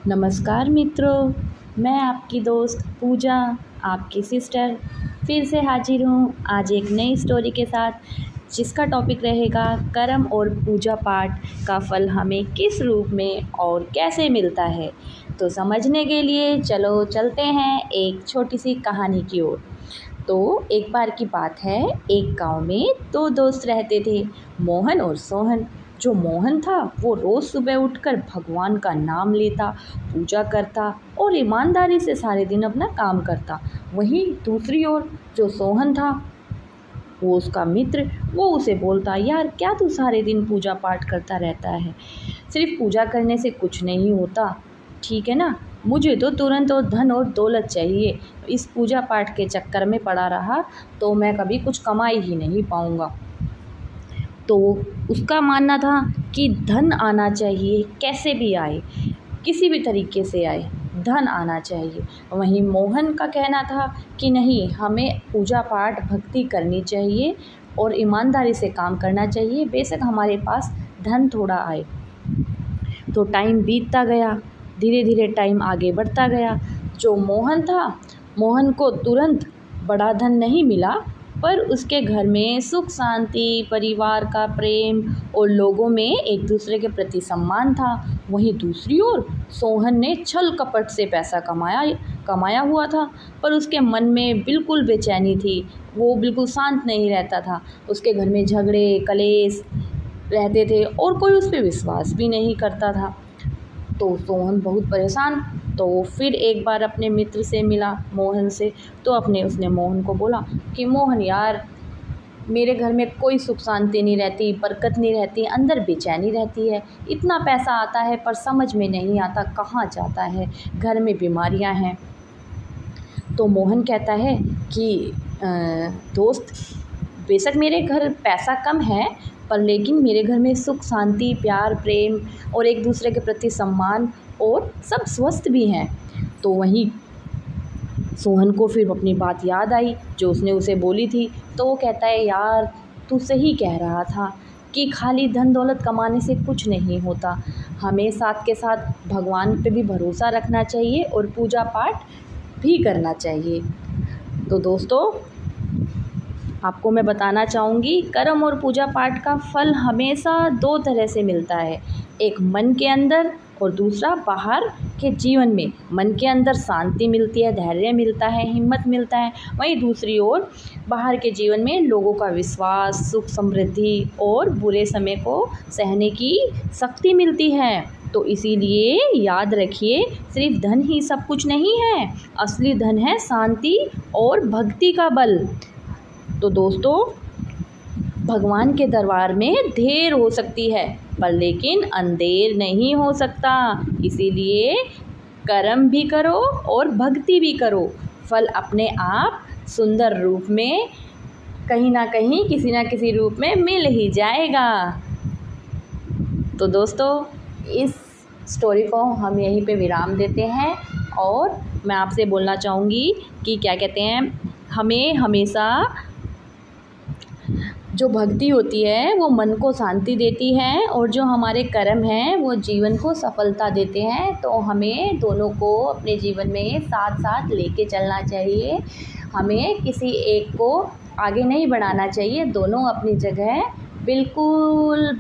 नमस्कार मित्रों, मैं आपकी दोस्त पूजा, आपकी सिस्टर फिर से हाजिर हूँ आज एक नई स्टोरी के साथ, जिसका टॉपिक रहेगा कर्म और पूजा पाठ का फल हमें किस रूप में और कैसे मिलता है। तो समझने के लिए चलो चलते हैं एक छोटी सी कहानी की ओर। तो एक बार की बात है, एक गांव में दो दोस्त रहते थे, मोहन और सोहन। जो मोहन था वो रोज़ सुबह उठकर भगवान का नाम लेता, पूजा करता और ईमानदारी से सारे दिन अपना काम करता। वहीं दूसरी ओर जो सोहन था, वो उसका मित्र, वो उसे बोलता, यार क्या तू सारे दिन पूजा पाठ करता रहता है, सिर्फ पूजा करने से कुछ नहीं होता, ठीक है ना। मुझे तो तुरंत और धन और दौलत चाहिए, इस पूजा पाठ के चक्कर में पड़ा रहा तो मैं कभी कुछ कमा ही नहीं पाऊँगा। तो उसका मानना था कि धन आना चाहिए, कैसे भी आए, किसी भी तरीके से आए, धन आना चाहिए। वहीं मोहन का कहना था कि नहीं, हमें पूजा पाठ भक्ति करनी चाहिए और ईमानदारी से काम करना चाहिए, बेशक हमारे पास धन थोड़ा आए। तो टाइम बीतता गया, धीरे धीरे टाइम आगे बढ़ता गया। जो मोहन था, मोहन को तुरंत बड़ा धन नहीं मिला, पर उसके घर में सुख शांति, परिवार का प्रेम और लोगों में एक दूसरे के प्रति सम्मान था। वहीं दूसरी ओर सोहन ने छल कपट से पैसा कमाया हुआ था, पर उसके मन में बिल्कुल बेचैनी थी, वो बिल्कुल शांत नहीं रहता था। उसके घर में झगड़े कलेश रहते थे और कोई उस पर विश्वास भी नहीं करता था। तो सोहन बहुत परेशान, तो फिर एक बार अपने मित्र से मिला, मोहन से। तो उसने मोहन को बोला कि मोहन यार, मेरे घर में कोई सुख शांति नहीं रहती, बरकत नहीं रहती, अंदर बेचैनी रहती है, इतना पैसा आता है पर समझ में नहीं आता कहाँ जाता है, घर में बीमारियां हैं। तो मोहन कहता है कि दोस्त, बेशक मेरे घर पैसा कम है, पर लेकिन मेरे घर में सुख शांति, प्यार, प्रेम और एक दूसरे के प्रति सम्मान और सब स्वस्थ भी हैं। तो वहीं सोहन को फिर अपनी बात याद आई जो उसने उसे बोली थी। तो वो कहता है, यार तू सही कह रहा था कि खाली धन दौलत कमाने से कुछ नहीं होता, हमें साथ के साथ भगवान पे भी भरोसा रखना चाहिए और पूजा पाठ भी करना चाहिए। तो दोस्तों, आपको मैं बताना चाहूँगी, कर्म और पूजा पाठ का फल हमेशा दो तरह से मिलता है, एक मन के अंदर और दूसरा बाहर के जीवन में। मन के अंदर शांति मिलती है, धैर्य मिलता है, हिम्मत मिलता है। वहीं दूसरी ओर बाहर के जीवन में लोगों का विश्वास, सुख समृद्धि और बुरे समय को सहने की शक्ति मिलती है। तो इसीलिए याद रखिए, सिर्फ धन ही सब कुछ नहीं है, असली धन है शांति और भक्ति का बल। तो दोस्तों, भगवान के दरबार में देर हो सकती है, पर लेकिन अंधेर नहीं हो सकता। इसीलिए कर्म भी करो और भक्ति भी करो, फल अपने आप सुंदर रूप में कहीं ना कहीं, किसी ना किसी रूप में मिल ही जाएगा। तो दोस्तों, इस स्टोरी को हम यहीं पे विराम देते हैं और मैं आपसे बोलना चाहूँगी कि क्या कहते हैं, हमें हमेशा जो भक्ति होती है वो मन को शांति देती है और जो हमारे कर्म हैं वो जीवन को सफलता देते हैं। तो हमें दोनों को अपने जीवन में साथ साथ लेके चलना चाहिए, हमें किसी एक को आगे नहीं बढ़ाना चाहिए, दोनों अपनी जगह बिल्कुल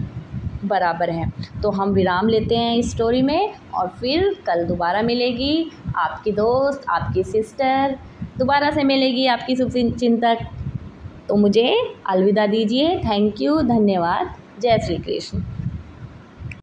बराबर हैं। तो हम विराम लेते हैं इस स्टोरी में और फिर कल दोबारा मिलेगी आपकी दोस्त, आपकी सिस्टर, दोबारा से मिलेगी आपकी शुभचिंतक। तो मुझे अलविदा दीजिए। थैंक यू, धन्यवाद, जय श्री कृष्ण।